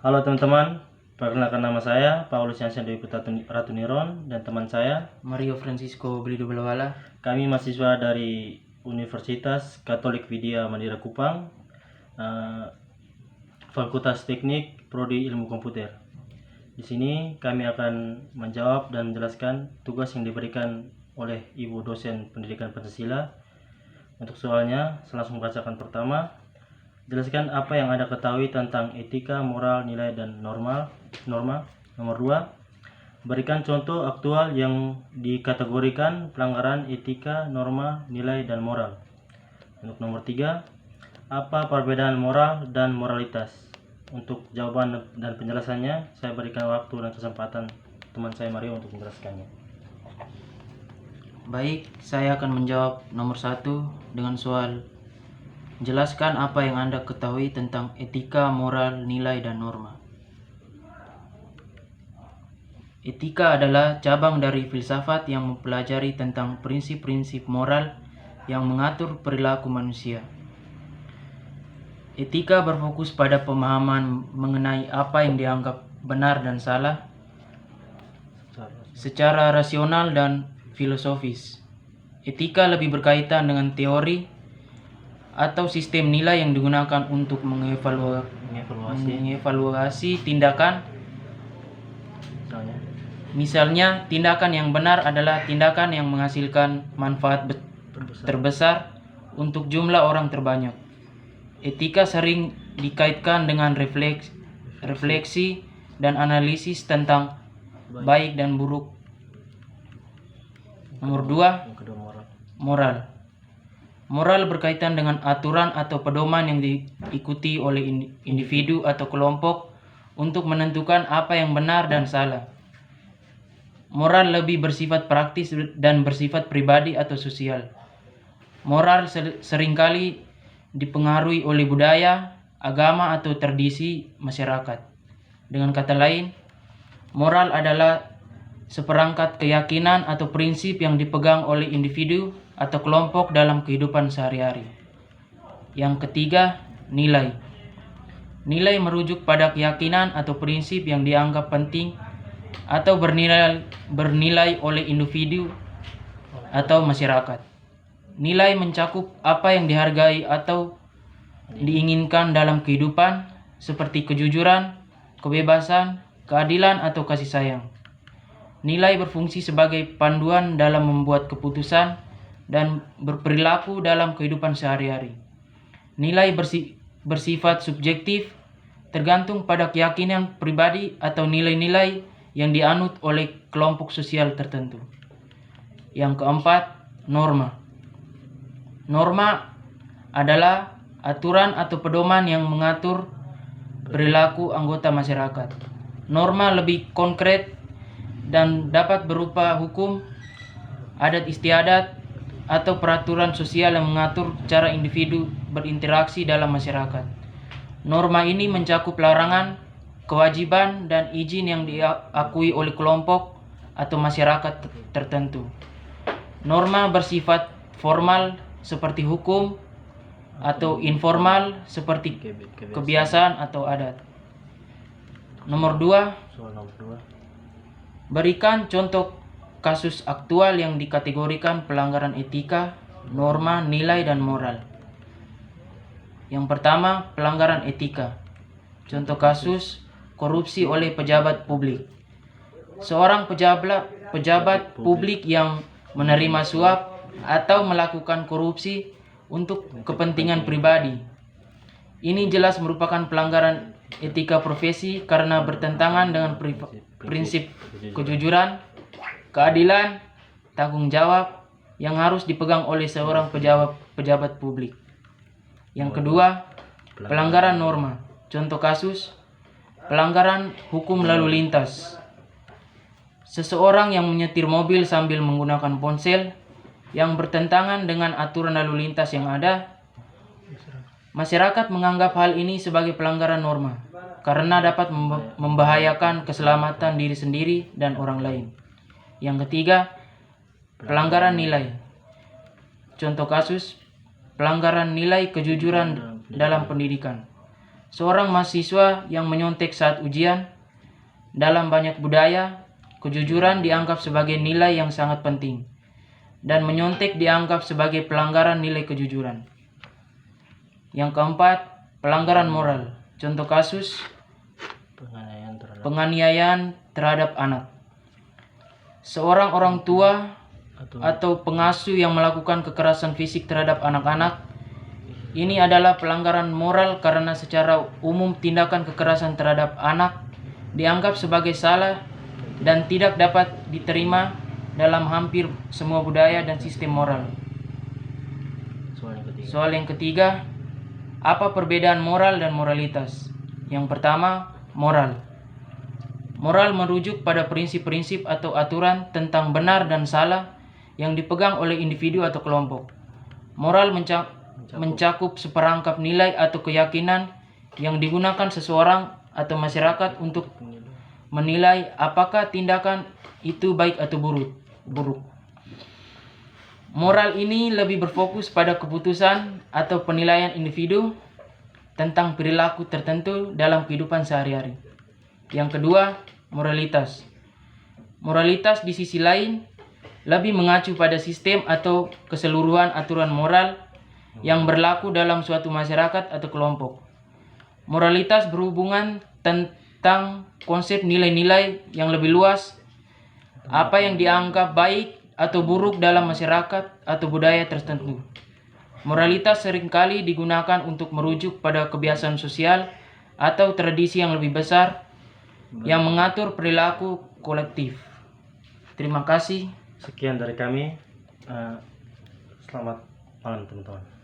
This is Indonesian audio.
Halo teman-teman, perkenalkan nama saya Paulus Yansen Dewi Putra Ratuniron dan teman saya Mario Francisco Belido Belawala. Kami mahasiswa dari Universitas Katolik Widya Mandira Kupang, Fakultas Teknik Prodi Ilmu Komputer. Di sini kami akan menjawab dan menjelaskan tugas yang diberikan oleh Ibu dosen Pendidikan Pancasila. Untuk soalnya, saya langsung bacakan pertama. Jelaskan apa yang Anda ketahui tentang etika, moral, nilai, dan norma. Nomor 2, berikan contoh aktual yang dikategorikan pelanggaran etika, norma, nilai, dan moral. Untuk nomor 3, apa perbedaan moral dan moralitas? Untuk jawaban dan penjelasannya, saya berikan waktu dan kesempatan teman saya Mario untuk menjelaskannya. Baik, saya akan menjawab nomor 1 dengan soal: jelaskan apa yang Anda ketahui tentang etika, moral, nilai, dan norma. Etika adalah cabang dari filsafat yang mempelajari tentang prinsip-prinsip moral yang mengatur perilaku manusia. Etika berfokus pada pemahaman mengenai apa yang dianggap benar dan salah secara rasional dan filosofis. Etika lebih berkaitan dengan teori atau sistem nilai yang digunakan untuk mengevaluasi tindakan. Misalnya, tindakan yang benar adalah tindakan yang menghasilkan manfaat terbesar untuk jumlah orang terbanyak. Etika sering dikaitkan dengan refleksi dan analisis tentang baik dan buruk. Nomor 2, moral. Moral berkaitan dengan aturan atau pedoman yang diikuti oleh individu atau kelompok untuk menentukan apa yang benar dan salah. Moral lebih bersifat praktis dan bersifat pribadi atau sosial. Moral seringkali dipengaruhi oleh budaya, agama, atau tradisi masyarakat. Dengan kata lain, moral adalah seperangkat keyakinan atau prinsip yang dipegang oleh individu atau kelompok dalam kehidupan sehari-hari. Yang ketiga, nilai. Nilai merujuk pada keyakinan atau prinsip yang dianggap penting atau bernilai oleh individu atau masyarakat. Nilai mencakup apa yang dihargai atau diinginkan dalam kehidupan, seperti kejujuran, kebebasan, keadilan, atau kasih sayang. Nilai berfungsi sebagai panduan dalam membuat keputusan dan berperilaku dalam kehidupan sehari-hari. Nilai bersifat subjektif, tergantung pada keyakinan pribadi atau nilai-nilai yang dianut oleh kelompok sosial tertentu. Yang keempat, norma. Norma adalah aturan atau pedoman yang mengatur perilaku anggota masyarakat. Norma lebih konkret dan dapat berupa hukum, adat istiadat, atau peraturan sosial yang mengatur cara individu berinteraksi dalam masyarakat. Norma ini mencakup larangan, kewajiban, dan izin yang diakui oleh kelompok atau masyarakat tertentu. Norma bersifat formal seperti hukum atau informal seperti kebiasaan atau adat. Nomor 2, berikan contoh kasus aktual yang dikategorikan pelanggaran etika, norma, nilai, dan moral. Yang pertama, pelanggaran etika. Contoh kasus: korupsi oleh pejabat publik. Seorang pejabat publik yang menerima suap atau melakukan korupsi untuk kepentingan pribadi. Ini jelas merupakan pelanggaran etika profesi karena bertentangan dengan prinsip kejujuran, keadilan, tanggung jawab yang harus dipegang oleh seorang pejabat publik. Yang kedua, pelanggaran norma. Contoh kasus: pelanggaran hukum lalu lintas. Seseorang yang menyetir mobil sambil menggunakan ponsel yang bertentangan dengan aturan lalu lintas yang ada. Masyarakat menganggap hal ini sebagai pelanggaran norma karena dapat membahayakan keselamatan diri sendiri dan orang lain. Yang ketiga, pelanggaran nilai. Contoh kasus: pelanggaran nilai kejujuran dalam pendidikan. seorang mahasiswa yang menyontek saat ujian. Dalam banyak budaya, kejujuran dianggap sebagai nilai yang sangat penting, dan menyontek dianggap sebagai pelanggaran nilai kejujuran. Yang keempat, pelanggaran moral. Contoh kasus, penganiayaan terhadap anak. Seorang orang tua atau pengasuh yang melakukan kekerasan fisik terhadap anak-anak, ini adalah pelanggaran moral karena secara umum tindakan kekerasan terhadap anak dianggap sebagai salah dan tidak dapat diterima dalam hampir semua budaya dan sistem moral. Soal yang ketiga, apa perbedaan moral dan moralitas? Yang pertama, moral. Moral merujuk pada prinsip-prinsip atau aturan tentang benar dan salah yang dipegang oleh individu atau kelompok. Moral mencakup seperangkap nilai atau keyakinan yang digunakan seseorang atau masyarakat untuk menilai apakah tindakan itu baik atau buruk. Moral ini lebih berfokus pada keputusan atau penilaian individu tentang perilaku tertentu dalam kehidupan sehari-hari. Yang kedua, moralitas. Moralitas di sisi lain lebih mengacu pada sistem atau keseluruhan aturan moral yang berlaku dalam suatu masyarakat atau kelompok. Moralitas berhubungan tentang konsep nilai-nilai yang lebih luas, apa yang dianggap baik atau buruk dalam masyarakat atau budaya tertentu. Moralitas seringkali digunakan untuk merujuk pada kebiasaan sosial atau tradisi yang lebih besar yang mengatur perilaku kolektif. Terima kasih. Sekian dari kami. Selamat malam teman-teman.